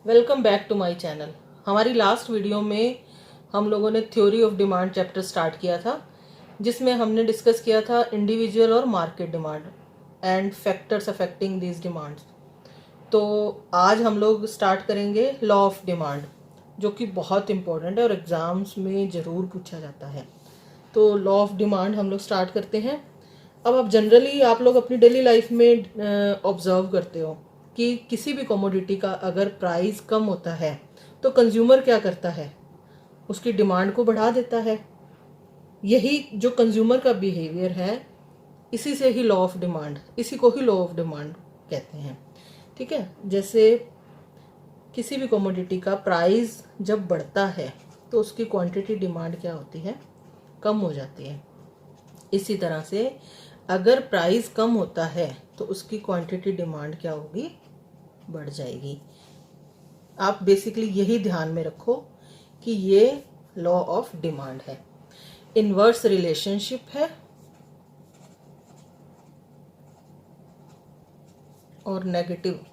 Welcome back to my channel. हमारी last video में हम लोगों ने theory of demand chapter start किया था, जिसमें हमने डिस्कस किया था इंडिविजुअल और market demand and factors affecting these demands. तो आज हम लोग स्टार्ट करेंगे लॉ ऑफ डिमांड, जो कि बहुत इंपॉर्टेंट है और एग्ज़ाम्स में ज़रूर पूछा जाता है। तो लॉ ऑफ डिमांड हम लोग स्टार्ट करते हैं। अब जनरली आप लोग अपनी डेली लाइफ में ऑब्जर्व करते हो कि किसी भी कमोडिटी का अगर प्राइस कम होता है तो कंज्यूमर क्या करता है, उसकी डिमांड को बढ़ा देता है। यही जो कंज्यूमर का बिहेवियर है, इसी से ही लॉ ऑफ डिमांड, इसी को ही लॉ ऑफ डिमांड कहते हैं। ठीक है, जैसे किसी भी कमोडिटी का प्राइस जब बढ़ता है तो उसकी क्वांटिटी डिमांड क्या होती है, कम हो जाती है। इसी तरह से अगर प्राइस कम होता है तो उसकी क्वांटिटी डिमांड क्या होगी, बढ़ जाएगी। आप बेसिकली यही ध्यान में रखो कि ये लॉ ऑफ डिमांड है। इनवर्स रिलेशनशिप है और नेगेटिव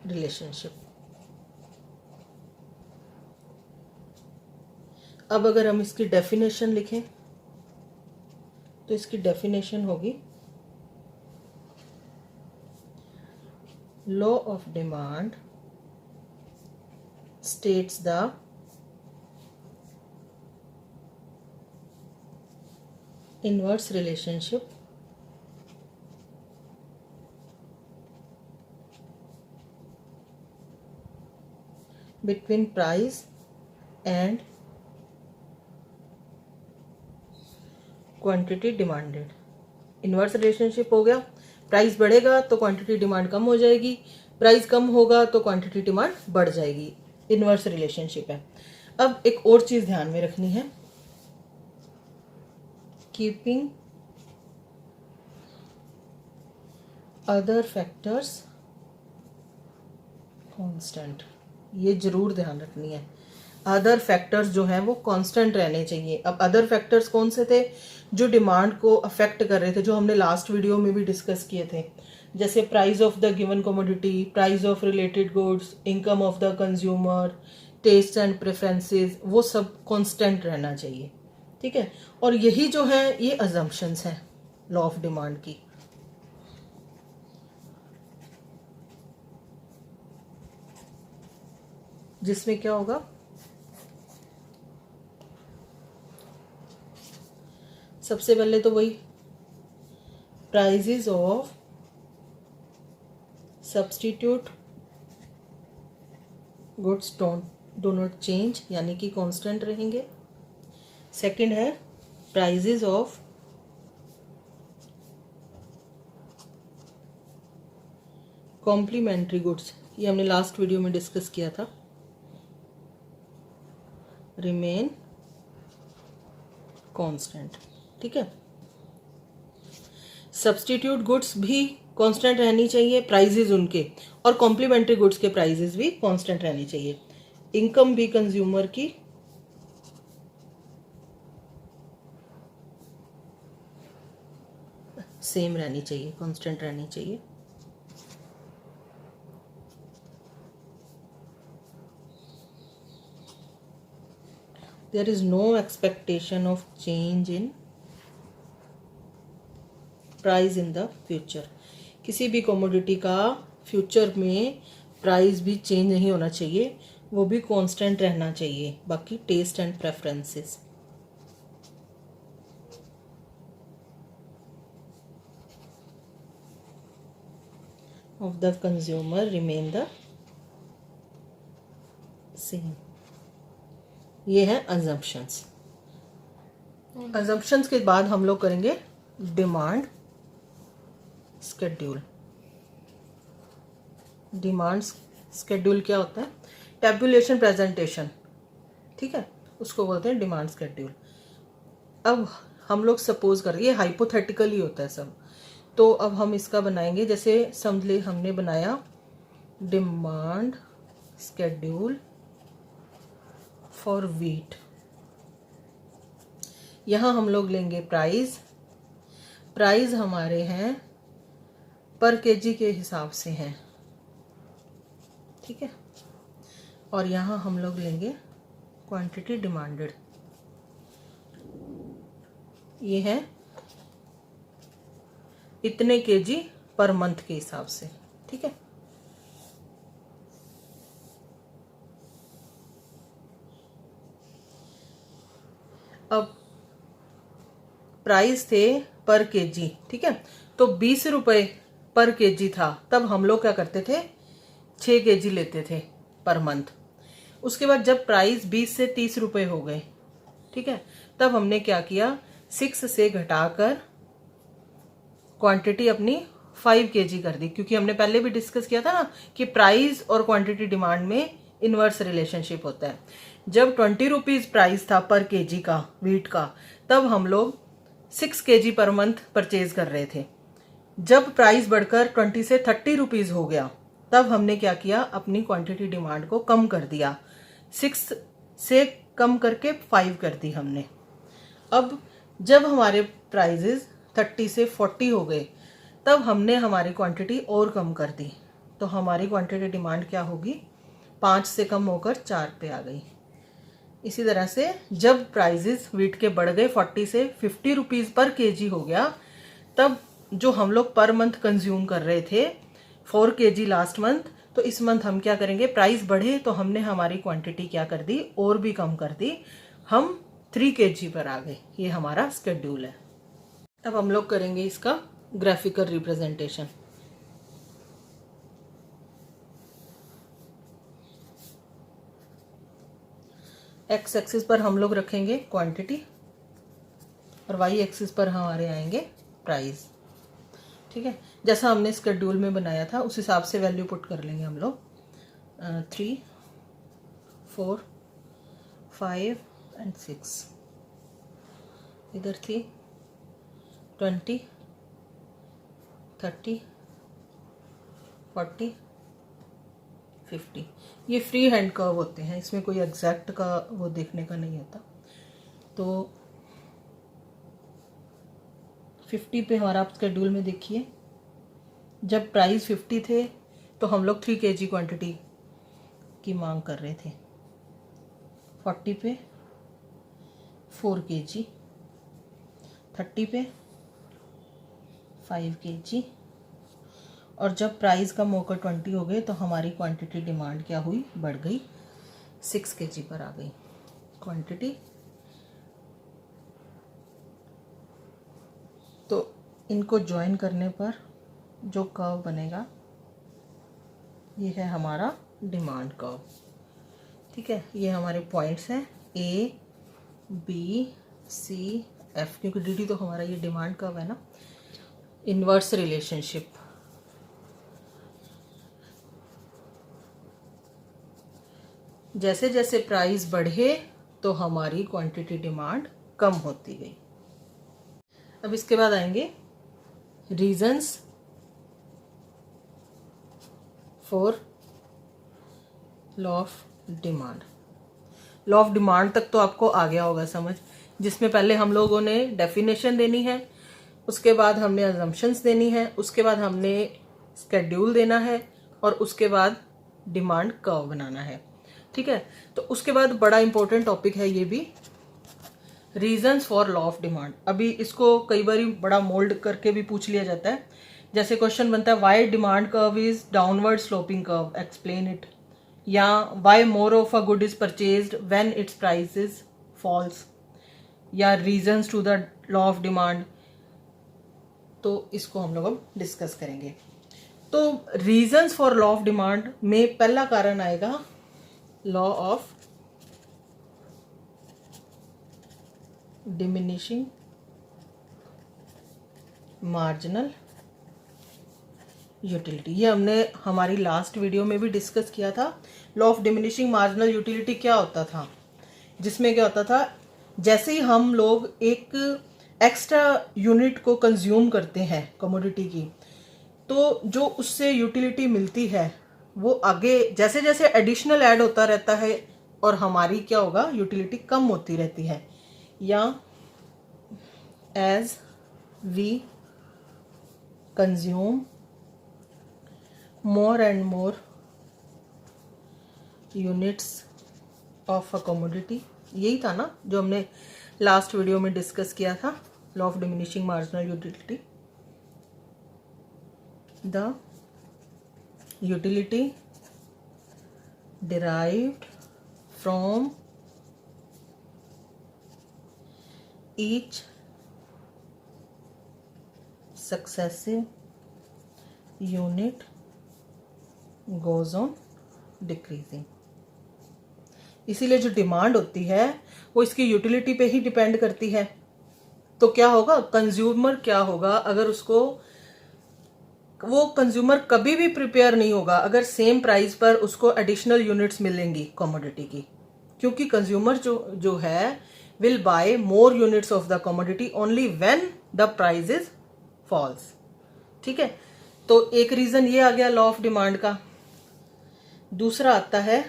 रिलेशनशिप। अब अगर हम इसकी डेफिनेशन लिखें तो इसकी डेफिनेशन होगी, law of demand states the inverse relationship between price and quantity demanded. Inverse relationship हो गया, प्राइस बढ़ेगा तो क्वांटिटी डिमांड कम हो जाएगी, प्राइस कम होगा तो क्वांटिटी डिमांड बढ़ जाएगी। इनवर्स रिलेशनशिप है। अब एक और चीज ध्यान में रखनी है, कीपिंग अदर फैक्टर्स कांस्टेंट। ये जरूर ध्यान रखनी है, अदर फैक्टर्स जो हैं वो कांस्टेंट रहने चाहिए। अब अदर फैक्टर्स कौन से थे जो डिमांड को अफेक्ट कर रहे थे, जो हमने लास्ट वीडियो में भी डिस्कस किए थे, जैसे price of the given commodity, price of related goods, income of the consumer, taste and preferences, वो सब कांस्टेंट रहना चाहिए। ठीक है, और यही जो है ये अजम्पशंस हैं लॉ ऑफ डिमांड की। जिसमें क्या होगा, सबसे पहले तो वही prices of substitute goods do not change, यानी कि कांस्टेंट रहेंगे। सेकंड है प्राइजेस ऑफ कॉम्प्लीमेंट्री गुड्स, ये हमने लास्ट वीडियो में डिस्कस किया था, रिमेन कांस्टेंट। ठीक है, सब्स्टिट्यूट गुड्स भी कांस्टेंट रहनी चाहिए प्राइजेस उनके, और कॉम्प्लीमेंट्री गुड्स के प्राइजेस भी कांस्टेंट रहनी चाहिए। इनकम भी कंज्यूमर की सेम रहनी चाहिए, कांस्टेंट रहनी चाहिए। There is no expectation of change in price in the future. किसी भी कमोडिटी का फ्यूचर में प्राइस भी चेंज नहीं होना चाहिए, वो भी कांस्टेंट रहना चाहिए। बाकी taste and preferences of the consumer remain the same. ये है अजम्पशंस। अजम्पशंस के बाद हम लोग करेंगे डिमांड स्केड्यूल। डिमांड स्केड्यूल क्या होता है, टेबुलेशन प्रेजेंटेशन। ठीक है, उसको बोलते हैं डिमांड स्केड्यूल। अब हम लोग सपोज कर, ये हाइपोथेटिकल ही होता है सब, तो अब हम इसका बनाएंगे। जैसे समझ ले हमने बनाया डिमांड स्केड्यूल फॉर व्हीट। यहाँ हम लोग लेंगे प्राइस, प्राइस हमारे हैं पर केजी के हिसाब से हैं। ठीक है। और यहाँ हम लोग लेंगे क्वांटिटी डिमांडेड, ये है इतने केजी पर मंथ के हिसाब से, ठीक है। अब प्राइस थे पर केजी, ठीक है, तो 20 रुपये पर केजी था, तब हम लोग क्या करते थे, 6 केजी लेते थे पर मंथ। उसके बाद जब प्राइस 20 से 30 रुपये हो गए, ठीक है, तब हमने क्या किया, 6 से घटाकर क्वांटिटी अपनी 5 केजी कर दी, क्योंकि हमने पहले भी डिस्कस किया था ना कि प्राइस और क्वांटिटी डिमांड में इनवर्स रिलेशनशिप होता है। जब 20 रुपीज प्राइस था पर केजी का वीट का, तब हम लोग 6 केजी पर मंथ परचेज कर रहे थे। जब प्राइस बढ़कर 20 से 30 रुपीज हो गया, तब हमने क्या किया, अपनी क्वांटिटी डिमांड को कम कर दिया, 6 से कम करके 5 कर दी हमने। अब जब हमारे प्राइजेस 30 से 40 हो गए, तब हमने हमारी क्वांटिटी और कम कर दी, तो हमारी क्वांटिटी डिमांड क्या होगी, 5 से कम होकर 4 पे आ गई। इसी तरह से जब प्राइजेस वीट के बढ़ गए, 40 से 50 रुपीज पर केजी हो गया, तब जो हम लोग पर मंथ कंज्यूम कर रहे थे 4 केजी लास्ट मंथ, तो इस मंथ हम क्या करेंगे, प्राइस बढ़े तो हमने हमारी क्वांटिटी क्या कर दी, और भी कम कर दी, हम 3 केजी पर आ गए। ये हमारा स्केड्यूल है। अब हम लोग करेंगे इसका ग्राफिकल रिप्रेजेंटेशन। एक्स एक्सिस पर हम लोग रखेंगे क्वांटिटी और वाई एक्सिस पर हमारे आएंगे प्राइस, ठीक है। जैसा हमने स्केड्यूल में बनाया था उस हिसाब से वैल्यू पुट कर लेंगे हम लोग, 3, 4, 5 एंड 6। इधर थी 20, 30, 40, 50। ये फ्री हैंड कर्व होते हैं, इसमें कोई एग्जैक्ट का वो देखने का नहीं होता। तो 50 पे हमारा आप स्केड्यूल में देखिए, जब प्राइस 50 थे तो हम लोग 3 केजी क्वांटिटी की मांग कर रहे थे। 40 पे 4 केजी, 30 पे 5 केजी, और जब प्राइस कम होकर 20 हो गए तो हमारी क्वांटिटी डिमांड क्या हुई, बढ़ गई, 6 केजी पर आ गई क्वांटिटी। तो इनको ज्वाइन करने पर जो कर्व बनेगा ये है हमारा डिमांड कर्व, ठीक है। ये हमारे पॉइंट्स हैं A, B, C, F, क्योंकि DD तो हमारा ये डिमांड कर्व है ना, इनवर्स रिलेशनशिप। जैसे जैसे प्राइस बढ़े तो हमारी क्वांटिटी डिमांड कम होती गई। अब इसके बाद आएंगे reasons for law of demand. Law of demand तक तो आपको आ गया होगा समझ, जिसमें पहले हम लोगों ने डेफिनेशन देनी है, उसके बाद हमने अजम्पशंस देनी है, उसके बाद हमने स्केड्यूल देना है, और उसके बाद डिमांड कर्व बनाना है, ठीक है। तो उसके बाद बड़ा इंपॉर्टेंट टॉपिक है ये भी, reasons for law of demand. अभी इसको कई बार बड़ा मोल्ड करके भी पूछ लिया जाता है, जैसे क्वेश्चन बनता है why demand curve is downward sloping curve, explain it, या why more of a good is purchased when its price is falls, या reasons to the law of demand. तो इसको हम लोग अब डिस्कस करेंगे। तो reasons for law of demand में पहला कारण आएगा law of diminishing marginal utility. ये हमने हमारी लास्ट वीडियो में भी डिस्कस किया था। Law of diminishing marginal utility क्या होता था, जिसमें क्या होता था, जैसे ही हम लोग एक एक्स्ट्रा यूनिट को कंज्यूम करते हैं कमोडिटी की, तो जो उससे यूटिलिटी मिलती है वो आगे जैसे जैसे एडिशनल ऐड होता रहता है और हमारी क्या होगा, यूटिलिटी कम होती रहती है, या as we consume more and more units of a commodity, यही था ना जो हमने लास्ट वीडियो में डिस्कस किया था, law of diminishing marginal utility. The utility derived from each successive unit goes on decreasing। इसीलिए जो डिमांड होती है वो इसकी यूटिलिटी पे ही डिपेंड करती है। तो क्या होगा, कंज्यूमर क्या होगा, अगर उसको, वो कंज्यूमर कभी भी प्रिपेयर नहीं होगा अगर सेम प्राइस पर उसको एडिशनल यूनिट्स मिलेंगी कमोडिटी की, क्योंकि कंज्यूमर जो है will buy more units of the commodity only when the price is falls. ठीक है, तो एक रीजन ये आ गया लॉ ऑफ डिमांड का। दूसरा आता है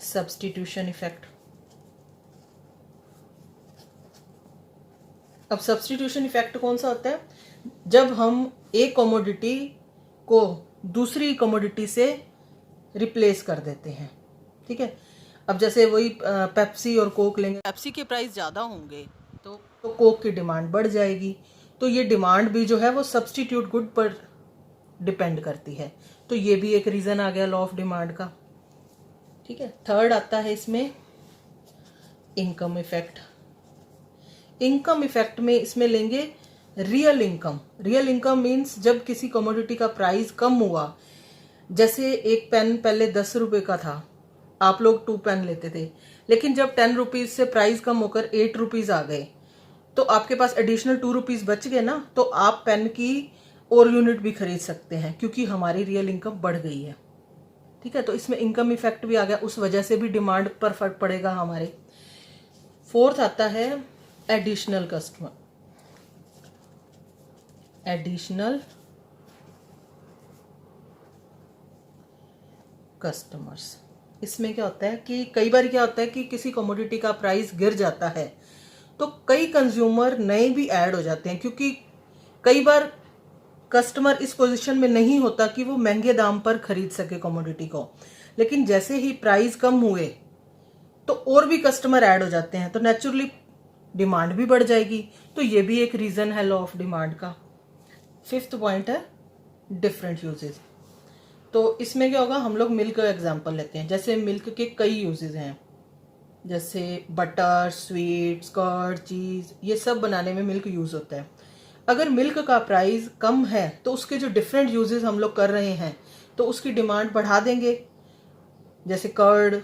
सब्स्टिट्यूशन इफेक्ट। अब सब्स्टिट्यूशन इफेक्ट कौन सा होता है, जब हम एक कमोडिटी को दूसरी कमोडिटी से रिप्लेस कर देते हैं। ठीक है, अब जैसे वही पेप्सी और कोक लेंगे, पेप्सी के प्राइस ज़्यादा होंगे तो कोक की डिमांड बढ़ जाएगी। तो ये डिमांड भी जो है वो सब्स्टिट्यूट गुड पर डिपेंड करती है। तो ये भी एक रीज़न आ गया लॉ ऑफ डिमांड का। ठीक है, थर्ड आता है इसमें इनकम इफेक्ट। इनकम इफेक्ट में इसमें लेंगे real income. Real income means जब किसी कमोडिटी का प्राइस कम हुआ, जैसे एक पेन पहले 10 रुपए का था, आप लोग 2 पेन लेते थे, लेकिन जब 10 रुपीज से प्राइस कम होकर 8 रुपीज आ गए तो आपके पास एडिशनल 2 रुपीज बच गए ना, तो आप पेन की और यूनिट भी खरीद सकते हैं क्योंकि हमारी रियल इनकम बढ़ गई है। ठीक है, तो इसमें इनकम इफेक्ट भी आ गया, उस वजह से भी डिमांड पर फर्क पड़ेगा हमारे। फोर्थ आता है एडिशनल कस्टमर, एडिशनल कस्टमर्स। इसमें क्या होता है कि कई बार क्या होता है कि किसी कमोडिटी का प्राइस गिर जाता है तो कई कंज्यूमर नए भी ऐड हो जाते हैं, क्योंकि कई बार कस्टमर इस पोजीशन में नहीं होता कि वो महंगे दाम पर खरीद सके कमोडिटी को, लेकिन जैसे ही प्राइस कम हुए तो और भी कस्टमर ऐड हो जाते हैं, तो नेचुरली डिमांड भी बढ़ जाएगी। तो ये भी एक रीजन है लॉ ऑफ डिमांड का। फिफ्थ पॉइंट है डिफरेंट यूजेस। तो इसमें क्या होगा, हम लोग मिल्क का एग्जांपल लेते हैं। जैसे मिल्क के कई यूजेस हैं, जैसे बटर, स्वीट्स, कर्ड, चीज, ये सब बनाने में मिल्क यूज होता है। अगर मिल्क का प्राइस कम है तो उसके जो डिफरेंट यूजेस हम लोग कर रहे हैं तो उसकी डिमांड बढ़ा देंगे, जैसे कर्ड,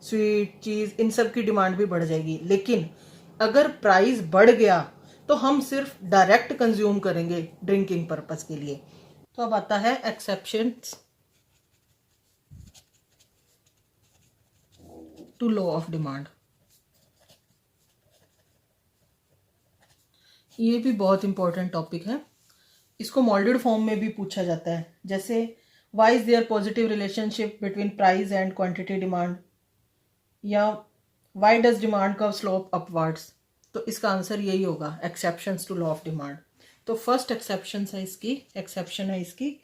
स्वीट, चीज, इन सब की डिमांड भी बढ़ जाएगी। लेकिन अगर प्राइस बढ़ गया तो हम सिर्फ डायरेक्ट कंज्यूम करेंगे ड्रिंकिंग पर्पस के लिए। तो अब आता है exceptions to law of demand. ये भी बहुत इंपॉर्टेंट टॉपिक है, इसको मॉल्डेड फॉर्म में भी पूछा जाता है। जैसे why is there positive relationship between price and quantity demand, या why does demand curve slope upwards. तो इसका आंसर यही होगा, exceptions to law of demand. तो फर्स्ट एक्सेप्शन है इसकी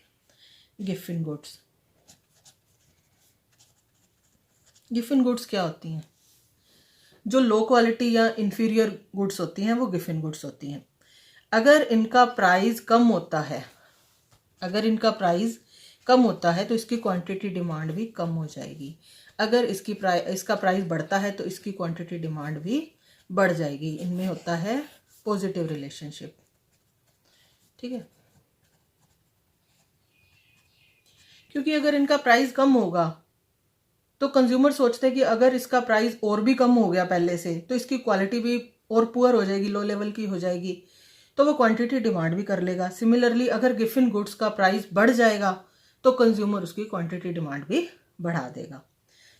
गिफिन गुड्स। गिफिन गुड्स क्या होती हैं, जो लो क्वालिटी या इंफीरियर गुड्स होती हैं वो गिफिन गुड्स होती हैं। अगर इनका प्राइस कम होता है तो इसकी क्वांटिटी डिमांड भी कम हो जाएगी। अगर इसका प्राइस बढ़ता है तो इसकी क्वांटिटी डिमांड भी बढ़ जाएगी। इनमें होता है पॉजिटिव रिलेशनशिप। ठीक है, क्योंकि अगर इनका प्राइस कम होगा तो कंज्यूमर सोचते हैं कि अगर इसका प्राइस और भी कम हो गया पहले से तो इसकी क्वालिटी भी और पुअर हो जाएगी, लो लेवल की हो जाएगी, तो वो क्वांटिटी डिमांड भी कर लेगा। सिमिलरली अगर गिफिन गुड्स का प्राइस बढ़ जाएगा तो कंज्यूमर उसकी क्वांटिटी डिमांड भी बढ़ा देगा।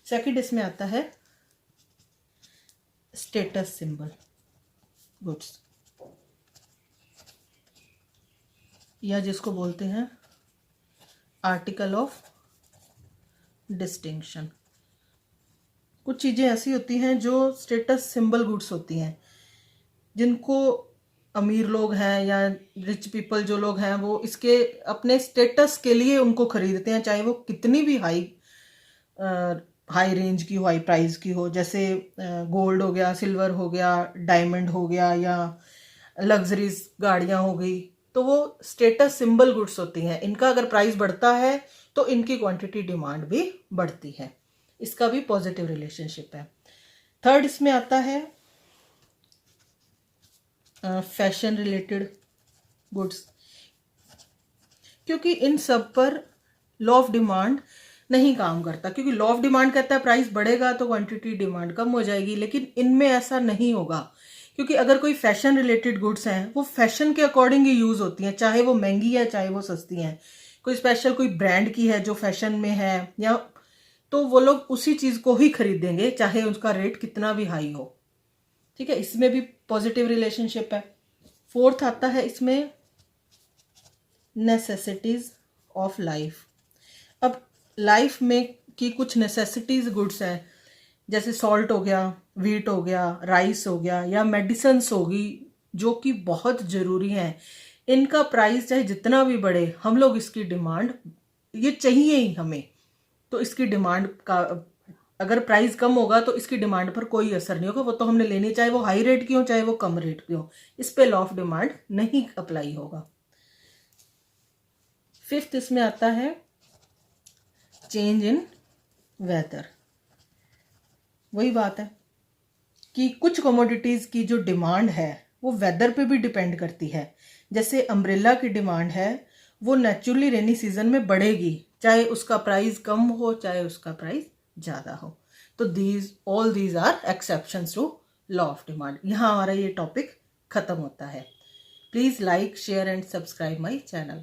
सेकंड इसमें आता है स्टेटस सिंबल गुड्स, या जिसको बोलते हैं आर्टिकल ऑफ डिस्टिंक्शन। कुछ चीज़ें ऐसी होती हैं जो स्टेटस सिंबल गुड्स होती हैं, जिनको अमीर लोग हैं या रिच पीपल जो लोग हैं वो इसके अपने स्टेटस के लिए उनको खरीदते हैं, चाहे वो कितनी भी हाई हाई रेंज की हो, हाई प्राइस की हो, जैसे गोल्ड हो गया, सिल्वर हो गया, डायमंड हो गया, या लग्जरीज गाड़ियाँ हो गई, तो वो स्टेटस सिंबल गुड्स होती हैं। इनका अगर प्राइस बढ़ता है तो इनकी क्वांटिटी डिमांड भी बढ़ती है। इसका भी पॉजिटिव रिलेशनशिप है। थर्ड इसमें आता है फैशन रिलेटेड गुड्स, क्योंकि इन सब पर लॉ ऑफ डिमांड नहीं काम करता, क्योंकि लॉ ऑफ डिमांड कहता है प्राइस बढ़ेगा तो क्वांटिटी डिमांड कम हो जाएगी, लेकिन इनमें ऐसा नहीं होगा, क्योंकि अगर कोई फैशन रिलेटेड गुड्स हैं वो फैशन के अकॉर्डिंग ही यूज़ होती हैं, चाहे वो महंगी है चाहे वो सस्ती हैं। कोई स्पेशल कोई ब्रांड की है जो फैशन में है, या तो वो लोग उसी चीज़ को ही खरीदेंगे चाहे उसका रेट कितना भी हाई हो। ठीक है, इसमें भी पॉजिटिव रिलेशनशिप है। फोर्थ आता है इसमें नेसेसिटीज ऑफ लाइफ। अब लाइफ में की कुछ नेसेसिटीज गुड्स हैं, जैसे सॉल्ट हो गया, वीट हो गया, राइस हो गया, या मेडिसिन्स होगी जो कि बहुत ज़रूरी हैं। इनका प्राइस चाहे जितना भी बढ़े, हम लोग इसकी डिमांड, ये चाहिए ही हमें, तो इसकी डिमांड का अगर प्राइस कम होगा तो इसकी डिमांड पर कोई असर नहीं होगा, वो तो हमने लेनी, चाहे वो हाई रेट की हो चाहे वो कम रेट की हो, इस पे लॉ ऑफ डिमांड नहीं अप्लाई होगा। फिफ्थ इसमें आता है चेंज इन वेदर। वही बात है कि कुछ कमोडिटीज की जो डिमांड है वो वेदर पे भी डिपेंड करती है। जैसे अम्ब्रेला की डिमांड है वो नेचुरली रेनी सीजन में बढ़ेगी, चाहे उसका प्राइस कम हो चाहे उसका प्राइस ज़्यादा हो। तो all these are exceptions to law of demand. यहाँ हमारा ये टॉपिक खत्म होता है। Please like, share and subscribe my channel.